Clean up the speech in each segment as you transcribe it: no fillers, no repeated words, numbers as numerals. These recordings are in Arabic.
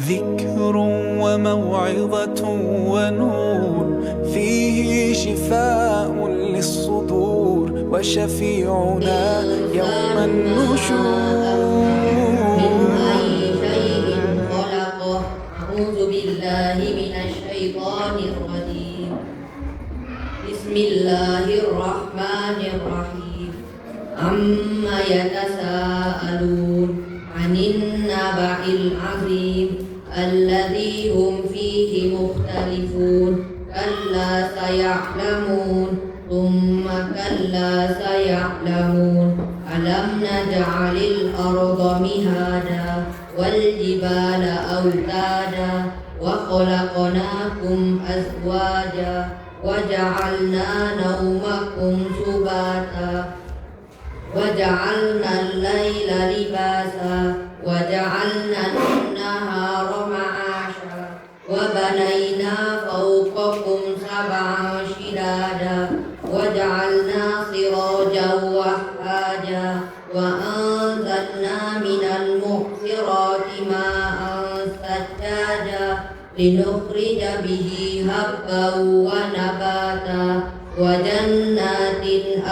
ذكر وموعظة ونور، فيه شفاء للصدور وشفيعنا يوم النشور. من أي شيء خلقه؟ أعوذ بالله من الشيطان الرجيم. بسم الله الرحمن الرحيم. عما يتساءلون عن النبأ العظيم الذي هم فيه مختلفون. كلا سيعلمون ثم كلا سيعلمون. ألم نجعل الأرض مهادا والجبال أوتادا وخلقناكم أزواجا وجعلنا نومكم سباتا وجعلنا الليل لباسا وجعلنا النهار معاشا وبنينا فوقكم سبعا شدادا وجعلنا سراجا وهاجا وأنزلنا من المعصرات ماء ثجاجا لنخرج به هبا ونباتا وجنات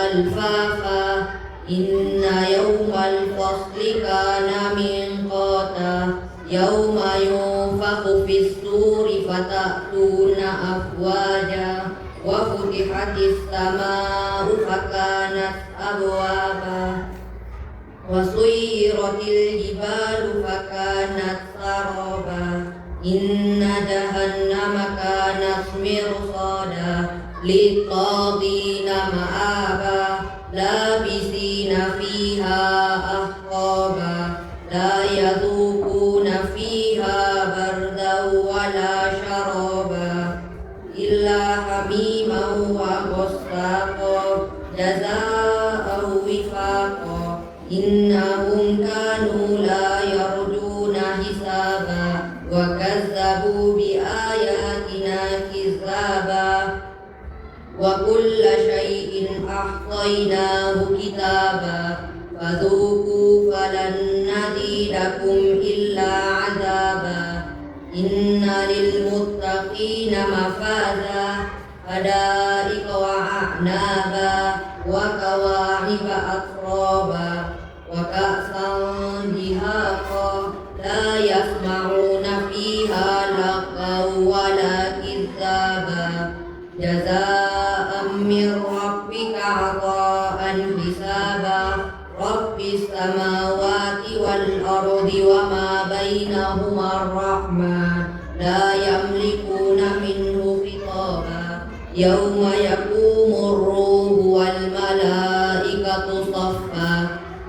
ألفافا إن يوم الفصل كان ميقاتا يوم ينفخ في الصور فتأتون أفواجا وفتحت السماء فكانت أبوابا وسيرت الجبال فكانت سرابا إن جهنم كانت مرصادا للطاغين مآبا لابسين فيها أحقابا لا يذوقون فيها بردا ولا شرابا إلا حميما وغساقا جزاء وفاقا إنهم كانوا لا يرجون حسابا وكذبوا بآياتنا كذابا وكل شيء أحصيناه كتابا فذوقوا فلن نزيدكم إلا عذابا إن للمتقين مفازا حدائق وأعنابا وكواعب أترابا وكأسا دهاقا لا يسمعون فيها لغوا ولا كذابا جزاء من ربك عطاء حسابا رب السماوات والأرض وما بينهما الرحمن لا يملكون منه خطابا يوم يقوم الروح والملائكة صفا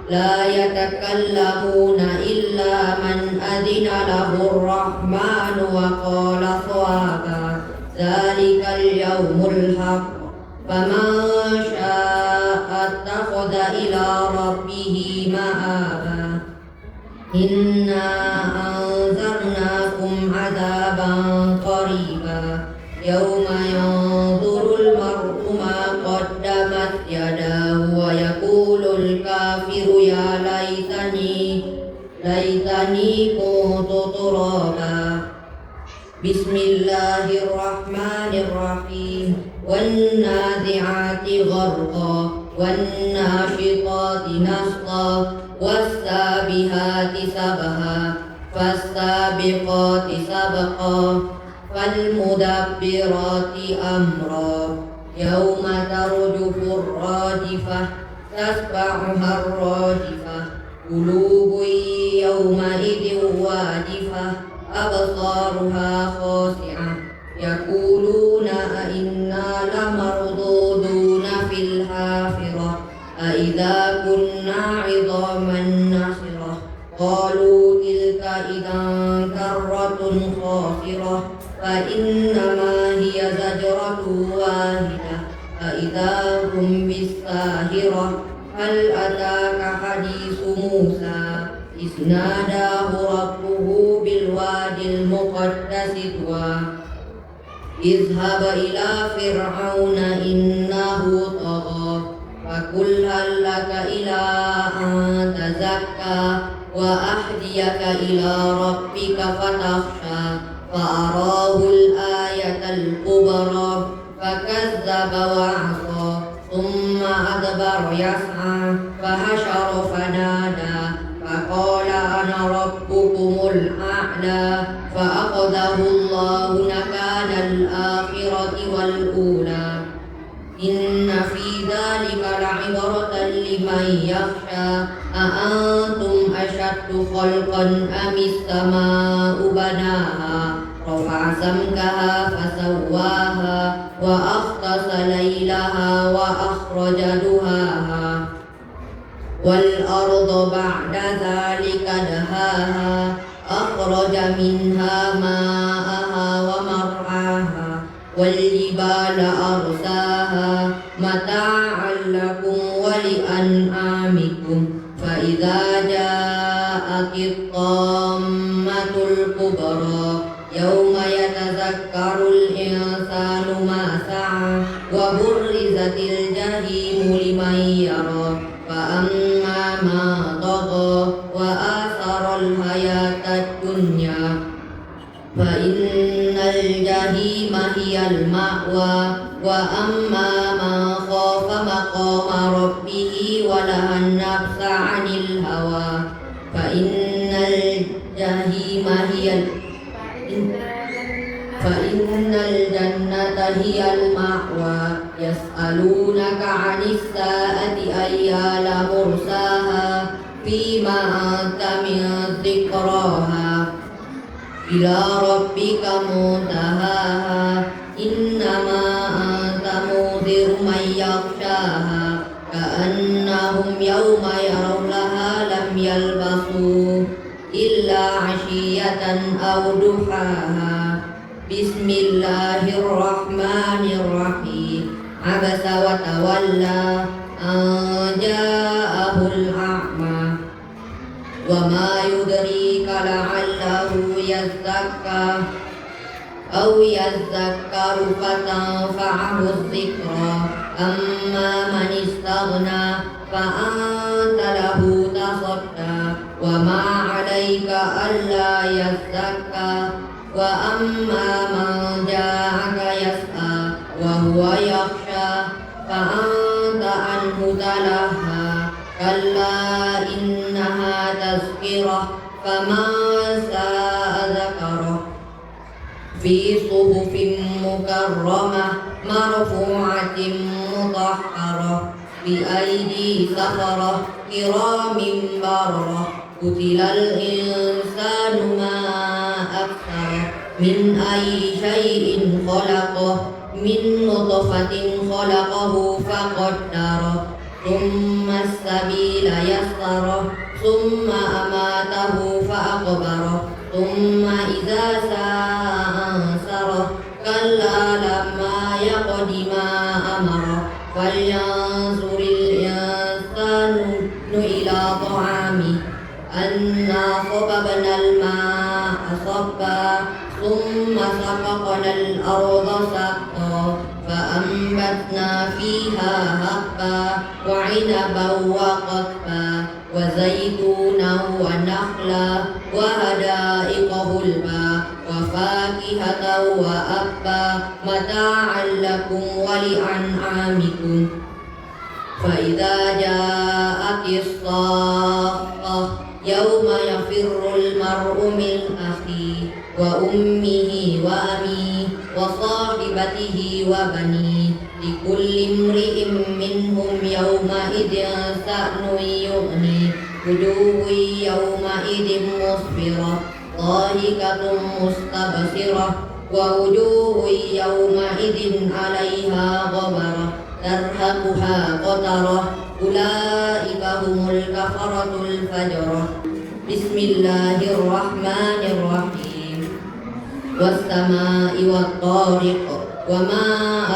لا يتكلمون إلا من أذن له الرحمن وقال صوابا ذلك اليوم الحق فمن شاء اتخذ إلى ربه مآبا إنا أنذرناكم عذابا قريبا يوم ينظر المرء ما قدمت يداه ويقول الكافر يا ليتني كنت ترابا بسم الله الرحمن الرحيم والنازعات غرقا والناشطات نشطا والسابحات سبحا فالسابقات سبقا فالمدبرات أمرا يوم ترجف الراجفة تتبعها الراجفة قلوب يومئذ واجفة أبصارها خاشعة يقولون أئنا لمردودون في الحافرة أئذا كنا عظاما نخرة قالوا تلك إذا كرة خاسرة فإنما هي زجرة واحدة فإذا هم بالساهرة هل أتاك حديث موسى إذ ناداه ربه بالوادي المقدس طوى اذهب إلى فرعون إنه طغى فقل هل لك إلى أن تزكى وأهديك إلى ربك فتخشى فأراه الآية الكبرى فكذب وعصى ثم أدبر يسعى فحشر فنادى فقال أنا ربكم الأعلى فأخذه الله نكال الآخرة والأولى إن في ذلك لعبرة لمن يخشى أأنتم أشد خلقا أم السماء بناها رفع سمكها فسواها وأغطش ليلها وأخرج دهاها والأرض بعد ذلك دهاها أخرج منها ماءها ومرعاها والجبال أرساها متاعا لكم ولأنعامكم فإذا جاءت الطامة الكبرى يوم يتذكر الإنسان ما سعى وبرزت الجحيم لمن يرى فأما من طغى وآثر الحياة الدنيا فإن الجحيم هي المأوى وأما من خاف مقام ربه ونهى النفس عن الهوى فإن الجنة هي المأوى يسألونك عن الساعة أيان مرساها فيما أنت من ذكراها إلى ربك منتهاها إنما أنت منذر من يخشاها كأنهم يوم يرونها لم يلبثوا إلا عشية أو ضحاها بسم الله الرحمن الرحيم عبس وتولى أن جاءه الأعمى وما يدريك لعله يزكى أو يذكر فتنفعه الذكرى أما من استغنى فأنت له تصدى وما عليك ألا يزكى وأما من جاءك يسعى وهو يخشى فأنت عنه تلهى كلا إنها تذكرة فمن شاء ذكره في صحف مكرمة مرفوعة مطهرة بأيدي سفرة كرام بررة قتل الإنسان ما أكثره من أي شيء خلقه من نطفة خلقه فقدره ثم السبيل يسره ثم أماته فأقبره ثم إذا شاء أنصره كلا لما يقض ما أمره فلينظر الإنسان إلى طعامه أنا صببنا الماء صبا ثم سققنا الأرض سقا فأنبتنا فيها هبا وعنبا وقثبا وزيتونا ونخلا وحدائق غلبا وفاكهة وأبا متاعا لكم ولأنعامكم فإذا جاءت الصاخة يوم يفر المرء من أخيه وأمه وأبيه وصاحبته وبنيه لكل امرئ منهم يومئذ شأن يغنيه وجوه يومئذ مسفرة ضاحكة مستبشرة ووجوه يومئذ عليها غبرة ترهقها قترة أولئك هم الكفرة الفجرة بسم الله الرحمن الرحيم والسماء والطارق وما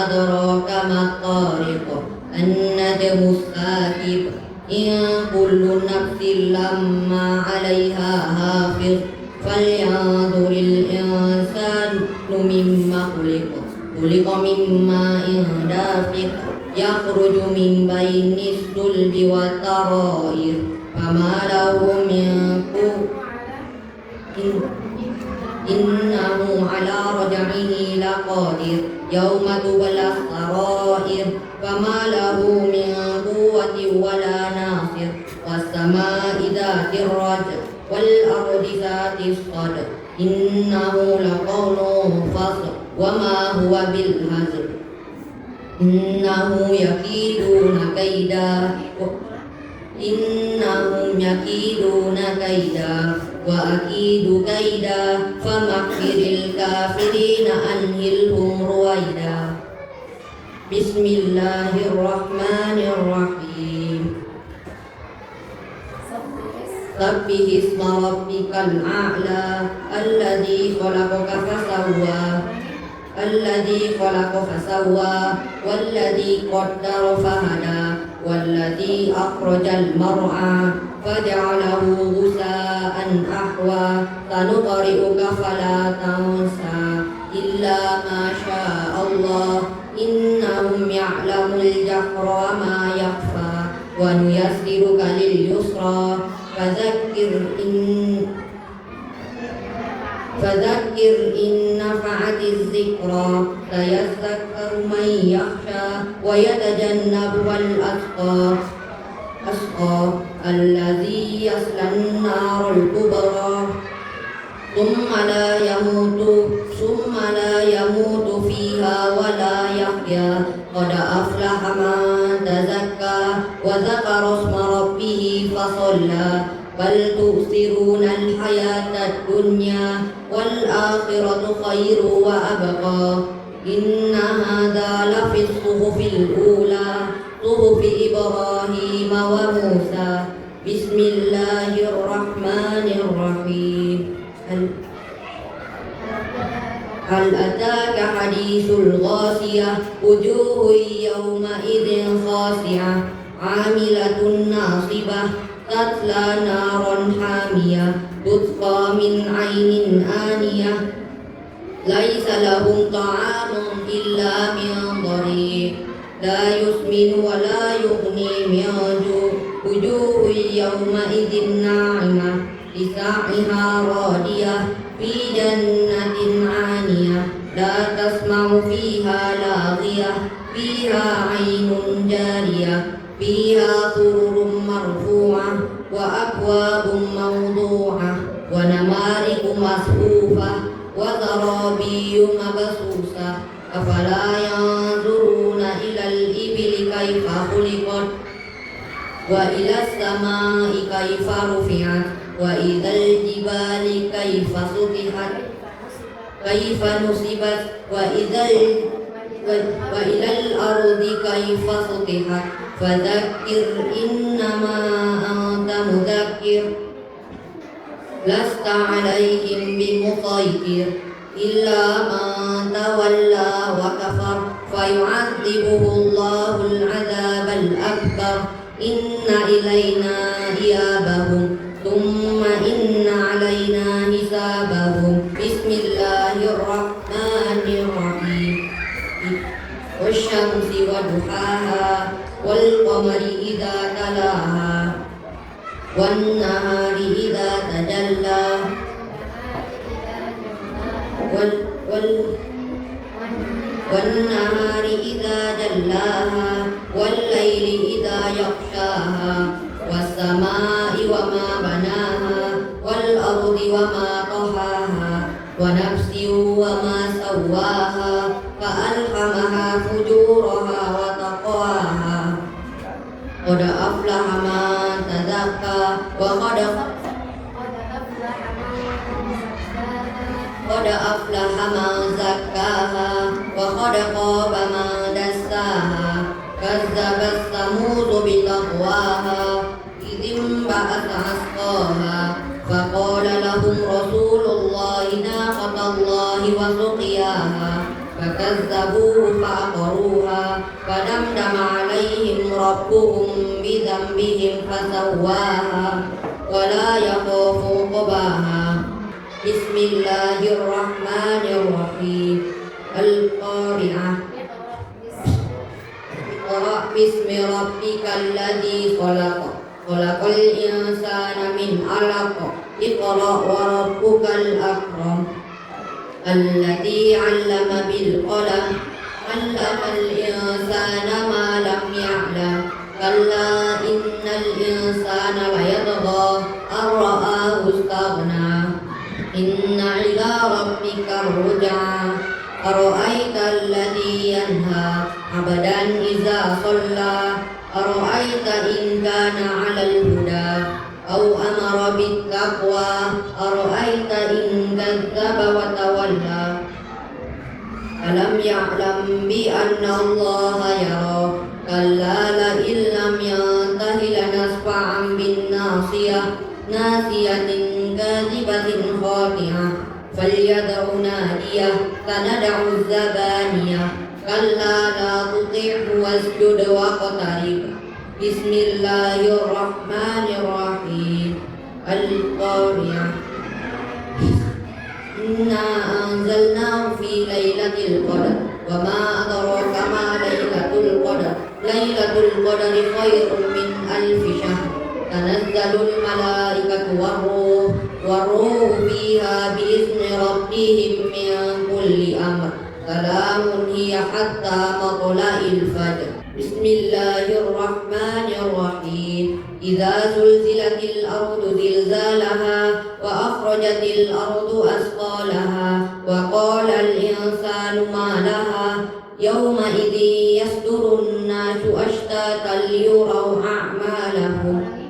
أدراك ما الطارق النجم الثاقب إن كل نفس لما عليها حافظ فلينظر الإنسان مما خلق من ماء دافق يخرج من بين الصلب والترائب فما له من قوة إنه على رجعه لقادر يوم تبلى السرائر فما له من قوة ولا ناصر والسماء ذات الرجع والأرض ذات الصدع إنه لقول فصل وما هو بالهزل إنهم يكيدون كيدا وأكيد كيدا فمكر الكافرين أمهلهم رويدا بسم الله الرحمن الرحيم سبح اسم ربك الأعلى الذي خلق فسوى والذي قدر فهدى والذي أخرج المرعى فجعله غثاء أحوى سنقرئك فلا تنسى إلا ما شاء الله إنهم يعلم الجهر وما يخفى ونيسرك لليسرى فذكر إن نفعت الذكرى سيذكر من يخشى ويتجنبها الأشقى الذي يصلى النار الكبرى ثم لا يموت فيها ولا يحيا قد أفلح من تزكى وذكر اسم ربه فصلى بل تؤثرون الحياة الدنيا والآخرة خير وأبقى إن هذا لفي الصحف الأولى صحف إبراهيم وموسى بسم الله الرحمن الرحيم هل أتاك حديث الغاشية وجوه يومئذ خاشعة عاملة ناصبة تتلى نارا حامية تسقى من عين آنية ليس لهم طعام إلا من ضريع لا يسمن ولا يغني من جوع وجوه يومئذ ناعمة لسعيها راضية في جنة عالية لا تسمع فيها لاغية فيها عين جارية فيها سرر مرفوعة وأكواب موضوعة ونمارق مصفوفة وزرابي مبثوثة أفلا ينظرون إلى الإبل كيف خلقت وإلى السماء كيف رفعت وإلى الجبال كيف سطحت كيف نصبت وإلى الأرض كيف سطحت فذكر إنما أنت مذكر لست عليهم بمسيطر إلا من تولى وكفر فيعذبه الله العذاب الأكبر إن إلينا إيابهم ثم إن علينا حسابهم بسم الله الرحمن الرحيم والشمس وضحاها والقمر إذا تلاها والنهار إذا تجلى والنهار إذا جلاها والليل إذا يغشاها والسماء وما بناها والأرض وما طحاها ونفس وما سواها فألهمها فجورها وتقواها قد أفلح من تزكى وقد أفلح من زكاها وقد خاب من دساها كذبت ثمود بتقواها إذ انبعث أشقاها فقال لهم رسول الله ناقة الله وسقياها فكذبوه فعقروها فدمدم عليهم ربهم بذنبهم فسواها ولا يخاف عقباها بسم الله الرحمن الرحيم القارعة اقرأ باسم ربك الذي خلق Khalaqal insana min 'alaq. Iqra wa rabbukal akram. Alladzi 'allama bil qalam. 'Allamal insana ma lam ya'lam. Kalla innal insana layatgha an ra'ahu istaghna. Inna ila rabbika ruj'a. Ara'aita alladzi yanha 'abdan idza shalla. Ara'aita in kana 'alal huda aw amara bit taqwa. Ara'aita in kadzdzaba wa tawalla. Alam ya'lam bi anna Allaha yara. Kalla la illam yantahi lanasfa'an bin nasiyah. Nasiyatin kadhibatin khati'ah. Falyad'u nadiyah. Sanad'u zabaniyah. Kalla la tuti'hu wasjud waqtarib. Bismillahirrahmanirrahim. Al-Qari'ah. Inna anzalnahu fi lailatul qadar. Wa ma adraka ma lailatul qadar. Lailatul qadri khairun min alfi syahr. Tanazzalul malaikatu war-ruh fiha bi'izni rabbihim min kulli amr. Salamun hiya hatta matla'il fajr. Bismillahirrahmanirrahim. Idza zulzilatil ardu zilzalaha wa akhrajatil ardu asqalaha wa qala al insanu ma laha yawma idzi yasdurun nasu ashtatan liyuraw a'malahum.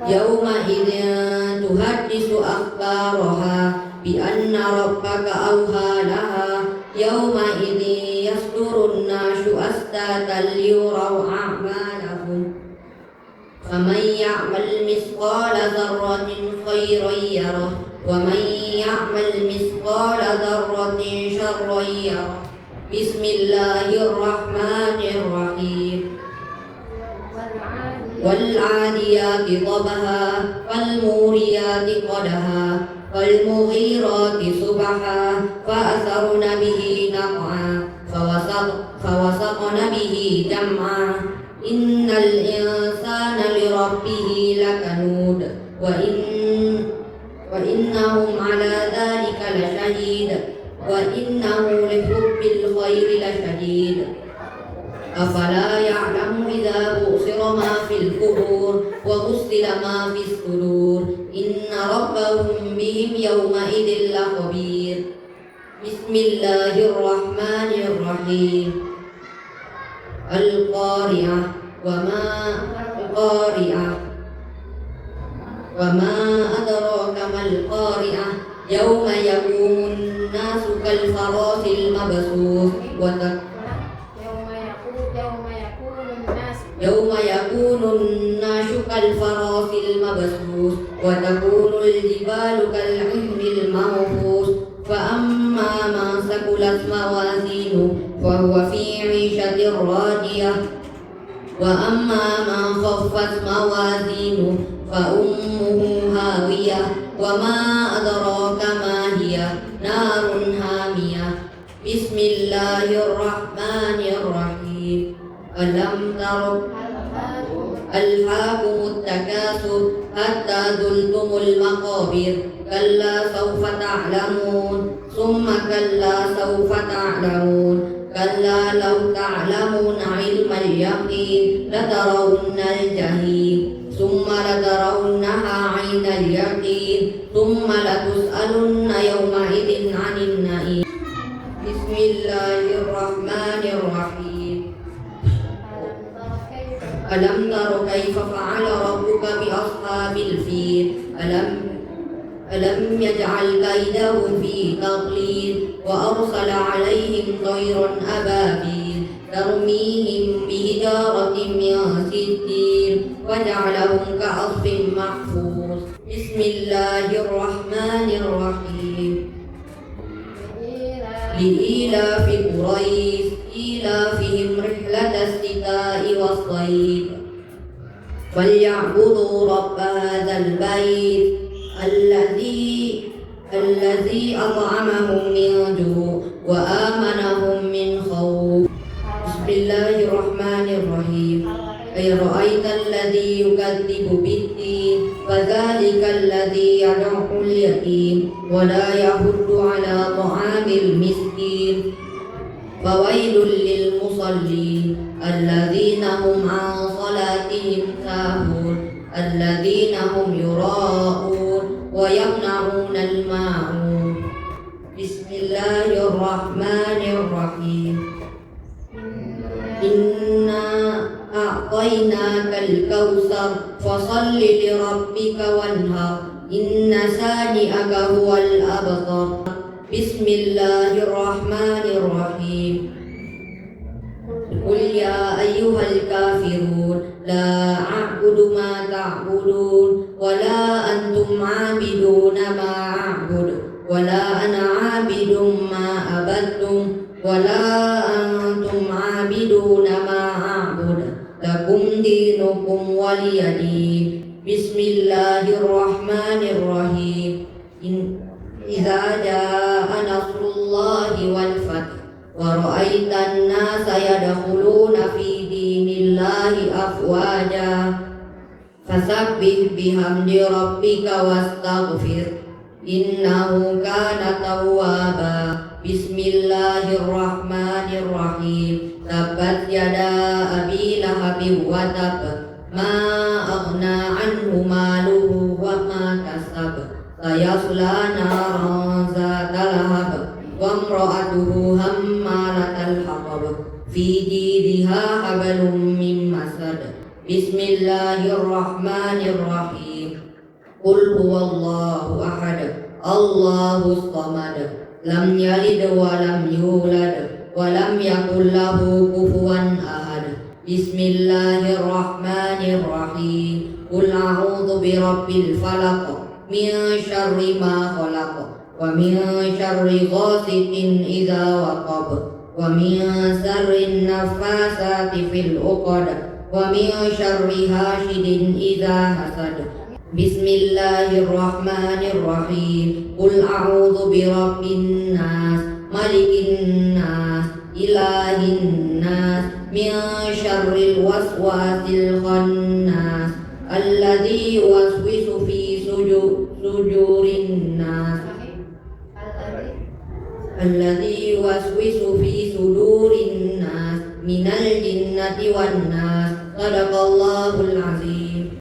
Yawma idzin tuhaddisu akhbaraha bi anna rabbaka awha laha. Yawma idzi yasdurun nasu ashtatan liyuraw a'malahum. Faman ya'mal mithqala dzarratin khairan yarah wa man ya'mal mithqala dzarratin syarran yarah. Bismillahirrahmanirrahim. والعاديات ضبحا فالموريات قدحا فالمغيرات صبحا فأثرن به نقعا فوسطن به جمعا إن الإنسان لربه لكنود وإنهم على ذلك لشهيد وإنه لحب الخير لشديد. أفلا يعلم إذا بؤثر ما في القبور وحصل ما في الصدور إن ربهم بهم يومئذ لخبير. بسم الله الرحمن الرحيم. القارعة وما القارعة وما أدراك ما القارعة يوم يكون الناس كالفراش المبثوث يوم يكون الناس كالفراش المبثوث وتكون الجبال كالعهن المنفوش. فأما من ثقلت موازينه فهو في عيشة راضية وأما من خفت موازينه فأمه هاوية وما أدراك ما هي نار حامية. بسم الله الرحمن الرحيم. ألم تروا ألهاكم التكاثر حتى زرتم المقابر كلا سوف تعلمون ثم كلا سوف تعلمون كلا لو تعلمون علم اليقين لترون الجحيم ثم لترونها عين اليقين ثم لتسألن يومئذ عن النعيم. بسم الله الرحمن الرحيم. ألم تر كيف فعل ربك بأصحاب الفيل ألم يجعل كيدهم في تضليل وأرسل عليهم طيرا أبابيل ترميهم بحجارة من سجيل وجعلهم كعصف محفوظ. بسم الله الرحمن الرحيم. لإيلاف قريش إيلافهم رحلة الشتاء والصيف فليعبدوا رب هذا البيت الذي أطعمهم من جوع وآمنهم من خوف. بسم الله الرحمن الرحيم. أرأيت الذي يكذب بالدين فذلك الذي يدع اليتيم ولا يحض على طعام المسكين فويل للمصلين الذين هم عن صلاتهم ساهون الذين هم يراءون ويمنعون الماعون بسم الله الرحمن الرحيم إنا أعطيناك الكوثر فصل لربك وانهر إن شانئك هو الأبتر بسم الله الرحمن الرحيم قل يا أيها الكافرون لا أعبد ما تعبدون ولا أنتم عابدون ما أعبد ولا أنا عابد ما عبدتم ولا أنتم عابدون ما أعبد لكم دينكم ولي دين بسم الله الرحمن الرحيم إذا جاء نصر الله والفتح ورأيت الناس يدخلون في دين الله أفواجا فسبح بحمد ربك واستغفر إنه كان توابا بسم الله الرحمن الرحيم تبت يدا أبي لهب وتب ما أغنى عنه ماله وما كسب سيصلى نارا ذات لهب وامرأته همالة الحطب في جيدها حبل من مسد بسم الله الرحمن الرحيم قل هو الله أحد الله الصمد لم يلد ولم يولد ولم يكن له كفوا أحد بسم الله الرحمن الرحيم قل أعوذ برب الفلق من شر ما خلق ومن شر غاسق إذا وقب ومن شر النفاثات في العقد ومن شر حاسد إذا حسد بسم الله الرحمن الرحيم قل أعوذ برب الناس ملك الناس إله الناس من شر الوسواس الخناس الذي يوسوس في صدور الناس الذي يوسوس في صدور الناس من الجنة والناس صدق الله العظيم